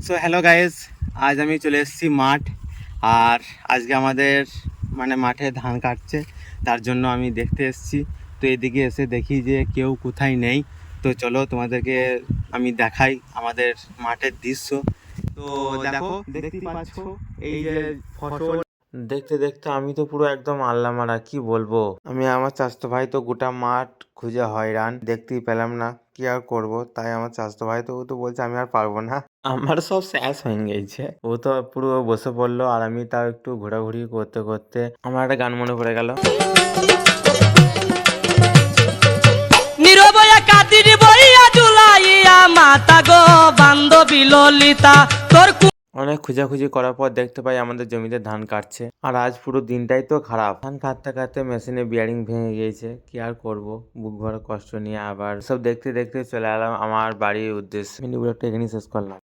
So hello guys, আজ আমি চলে এসেছি মাঠ। আর আজকে আমাদের মাঠে ধান কাটছে, তার জন্য আমি দেখতে এসেছি। তো এদিকে এসে দেখি যে কেউ কোথায় নেই। তো চলো তোমাদেরকে আমি দেখাই আমাদের মাঠের দৃশ্য। তো দেখো, দেখতেই পাচ্ছ এই যে ফসল। দেখতে দেখতে আমি তো পুরো একদম আল্লাহ মারা, কি বলবো। আমি আমার চাচাতো ভাই তো গোটা মাঠ খুঁজে হয়রান, দেখতেই পেলাম না। কি আর করব, তাই আমার চাচাতো ভাই তো ও তো বলছে আমি আর পারবো না। আমার সব শেষ হয়ে গেছে, ও তো পুরো বসে পড়লো আর আমি তাও একটু ঘোরাঘুরি করতে করতে আমার একটা গান মনে পড়ে গেল। নীরবয়া কাদির বইয়া জুলাইয়া মাতা গো বান্ধবী ললিতা তোর অনেক খোঁজাখুঁজি করার পর দেখতে পাই আমাদের জমিতে ধান কাটছে। আর আজ পুরো দিনটাই তো খারাপ, ধান কাটতে কাটতে মেশিনে বিয়ারিং ভেঙে গিয়েছে। কি আর করব, বুক ভরা কষ্ট নিয়ে আবার সব দেখতে দেখতে চলে এলাম আমার বাড়ির উদ্দেশ্যে। ভিডিওটা এখানেই শেষ করলাম।